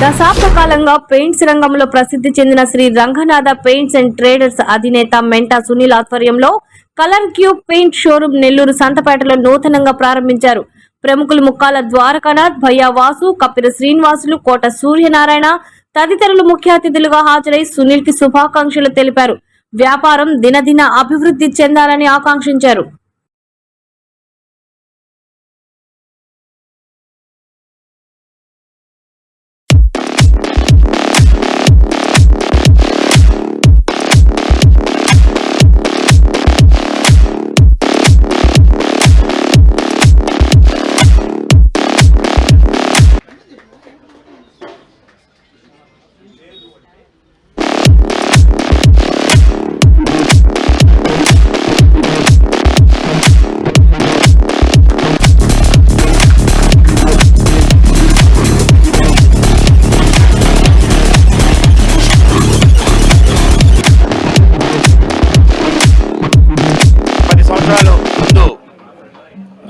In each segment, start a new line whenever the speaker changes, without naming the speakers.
దశాబ్ద కాలంగా పెయింట్స్ రంగంలో ప్రసిద్ధి చెందిన Shri Ranganatha paints and traders అధినేత మెంటా సునీల్ ఆధ్వర్యంలో colour cube paint showroom Nellore సంతపేటలో నూతనంగా ప్రారంభించారు. ప్రముఖులు ముక్కాల ద్వారకానాథ్, భయ్యా వాసు, కప్పిర శ్రీనివాసులు, కోట సూర్యనారాయణ తదితరులు ముఖ్య అతిథులుగా హాజరై సునీల్ కి శుభాకాంక్షలు తెలిపారు. వ్యాపారం దినదిన అభివృద్ధి చెందాలని ఆకాంక్షించారు.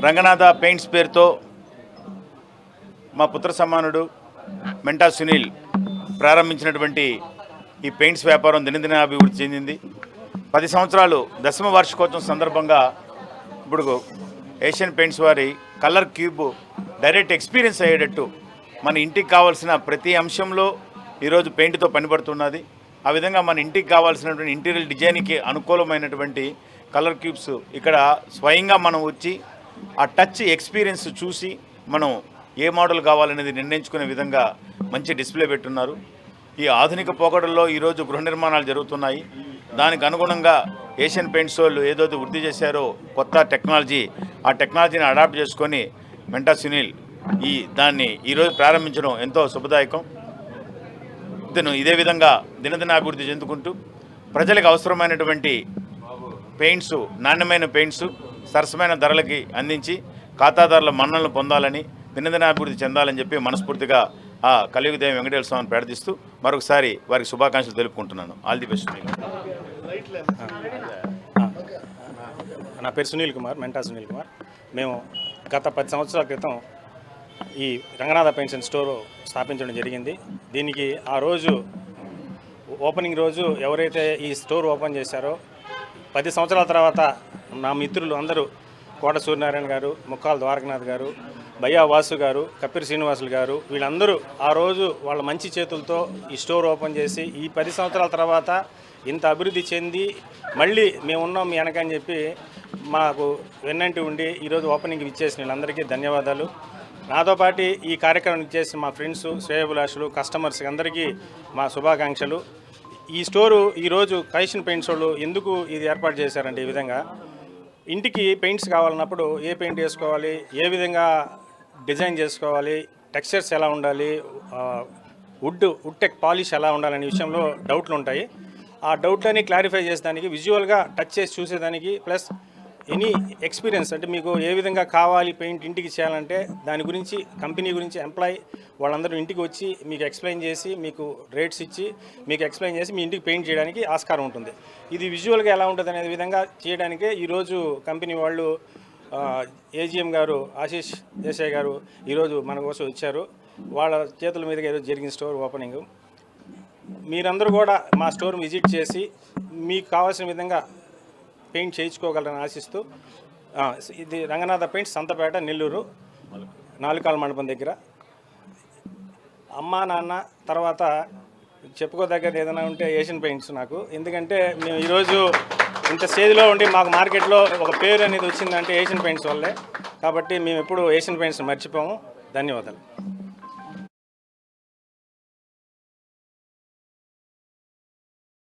రంగనాథ పెయింట్స్ పేరుతో మా పుత్ర సమానుడు మెంటా సునీల్ ప్రారంభించినటువంటి ఈ పెయింట్స్ వ్యాపారం దినదిన అభివృద్ధి చెందింది. 10 సంవత్సరాలు దశమ వార్షికోత్సవం సందర్భంగా ఇప్పుడు ఏషియన్ పెయింట్స్ వారి కలర్ క్యూబ్ డైరెక్ట్ ఎక్స్పీరియన్స్ అయ్యేటట్టు మన ఇంటికి కావాల్సిన ప్రతి అంశంలో ఈరోజు పెయింట్తో పనిపడుతున్నది. ఆ విధంగా మన ఇంటికి కావాల్సినటువంటి ఇంటీరియర్ డిజైన్కి అనుకూలమైనటువంటి కలర్ క్యూబ్స్ ఇక్కడ స్వయంగా మనం వచ్చి ఆ టచ్ ఎక్స్పీరియన్స్ చూసి మనం ఏ మోడల్ కావాలనేది నిర్ణయించుకునే విధంగా మంచి డిస్ప్లే పెట్టున్నారు. ఈ ఆధునిక పోకడల్లో ఈరోజు గృహ నిర్మాణాలు జరుగుతున్నాయి. దానికి అనుగుణంగా ఏషియన్ పెయింట్స్ వాళ్ళు ఏదైతే వృద్ధి చేశారో కొత్త టెక్నాలజీ, ఆ టెక్నాలజీని అడాప్ట్ చేసుకొని మెంటా సునీల్ దాన్ని ఈరోజు ప్రారంభించడం ఎంతో శుభదాయకం. ఇదే విధంగా దినదిన అభివృద్ధి చెందుకుంటూ ప్రజలకు అవసరమైనటువంటి పెయింట్స్, నాణ్యమైన పెయింట్స్ సరసమైన ధరలకి అందించి ఖాతాదారుల మన్నలను పొందాలని, దినదిన అభివృద్ధి చెందాలని చెప్పి మనస్ఫూర్తిగా ఆ కలియుగదేవి వెంకటేశ్వర స్వామిని ప్రార్థిస్తూ మరొకసారి వారికి శుభాకాంక్షలు తెలుపుకుంటున్నాను. All the best.
నా పేరు సునీల్ కుమార్, మెంటా సునీల్ కుమార్. మేము గత 10 సంవత్సరాల క్రితం ఈ రంగనాథ పెయింట్స్ అండ్ స్టోర్ స్థాపించడం జరిగింది. దీనికి ఆ రోజు ఓపెనింగ్ రోజు ఎవరైతే ఈ స్టోర్ ఓపెన్ చేశారో 10 సంవత్సరాల తర్వాత నా మిత్రులు అందరూ కోట సూర్యనారాయణ గారు, ముక్కాల ద్వారకనాథ్ గారు, భయ్యా వాసు గారు, కప్పిరి శ్రీనివాసులు గారు వీళ్ళందరూ ఆ రోజు వాళ్ళ మంచి చేతులతో ఈ స్టోర్ ఓపెన్ చేసి ఈ 10 సంవత్సరాల తర్వాత ఇంత అభివృద్ధి చెంది మళ్ళీ మేము ఉన్నాం మీ వెనకని చెప్పి మాకు వెన్నంటి ఉండి ఈరోజు ఓపెనింగ్కి ఇచ్చేసిన వీళ్ళందరికీ ధన్యవాదాలు. నాతో పాటు ఈ కార్యక్రమం ఇచ్చేసి మా ఫ్రెండ్స్, శ్రేయోభిలాషులు, కస్టమర్స్ అందరికీ మా శుభాకాంక్షలు. ఈ స్టోరు ఈరోజు కైషన్ పెయింట్స్ వాళ్ళు ఎందుకు ఇది ఏర్పాటు చేశారంటే ఈ విధంగా ఇంటికి పెయింట్స్ కావాలన్నప్పుడు ఏ పెయింట్ వేసుకోవాలి, ఏ విధంగా డిజైన్ చేసుకోవాలి, టెక్స్చర్స్ ఎలా ఉండాలి, వుడ్ టెక్ పాలిష్ ఎలా ఉండాలనే విషయంలో డౌట్లు ఉంటాయి. ఆ డౌట్లని క్లారిఫై చేసేదానికి, విజువల్గా టచ్ చేసి చూసేదానికి, ప్లస్ ఎనీ ఎక్స్పీరియన్స్ అంటే మీకు ఏ విధంగా కావాలి పెయింట్ ఇంటికి చేయాలంటే దాని గురించి కంపెనీ గురించి ఎంప్లాయీ వాళ్ళందరూ ఇంటికి వచ్చి మీకు ఎక్స్ప్లెయిన్ చేసి, మీకు రేట్స్ ఇచ్చి మీకు ఎక్స్ప్లెయిన్ చేసి మీ ఇంటికి పెయింట్ చేయడానికి ఆస్కారం ఉంటుంది. ఇది విజువల్గా ఎలా ఉంటుంది అనే విధంగా చేయడానికే ఈరోజు కంపెనీ వాళ్ళు ఏజీఎం గారు ఆశీష్ దేశాయ్ గారు ఈరోజు మన కోసం వచ్చారు. వాళ్ళ చేతుల మీదుగా ఈరోజు జరిగిన స్టోర్ ఓపెనింగ్. మీరందరూ కూడా మా స్టోర్ విజిట్ చేసి మీకు కావాల్సిన విధంగా పెయింట్ చేయించుకోగలరని ఆశిస్తూ, ఇది రంగనాథ పెయింట్స్ సంతపేట, నెల్లూరు, 4 మండపం దగ్గర. అమ్మా నాన్న తర్వాత చెప్పుకోదగ్గది ఏదైనా ఉంటే ఏషియన్ పెయింట్స్ నాకు. ఎందుకంటే మేము ఈరోజు ఇంత స్టేజ్లో ఉండి మాకు మార్కెట్లో ఒక పేరు అనేది వచ్చిందంటే ఏషియన్ పెయింట్స్ వల్లే. కాబట్టి మేము ఎప్పుడు ఏషియన్ పెయింట్స్ మర్చిపోము. ధన్యవాదాలు.